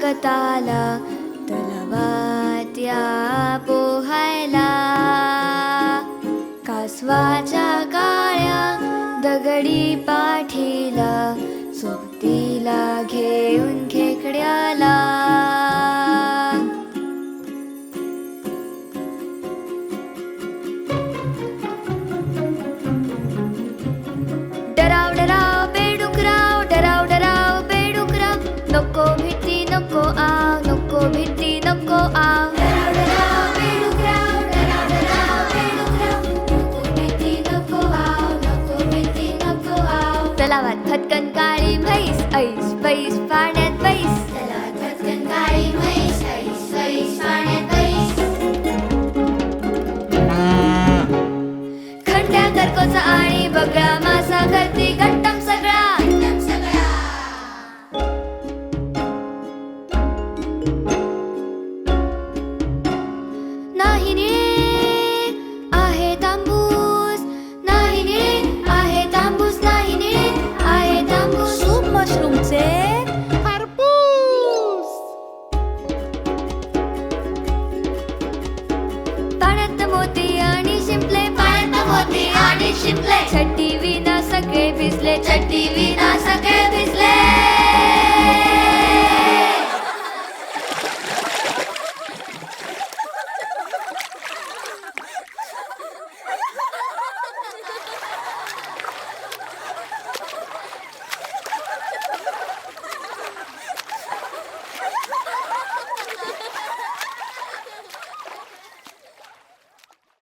कताला तलावात या पोहायला. कासवाच्या काळ्या दगडी पाठीला सोबतीला घेऊन खेकड्याला. डराव डराव बेडुकराव, डराव डराव बेडुकराव, नको भीती नको आव, नको भीती नको आव. डराव डराव बेडुकराव, डराव डराव बेडुकराव, नको भीती नको आव, नको भीती नको आव. तलावात फटकन काळी म्हैस, ऐस पैस पाण्यात बैस. तलावात फटकन काळी म्हैस, ऐस पैस पाण्यात बैस. खंड्या कर्कोचा आणि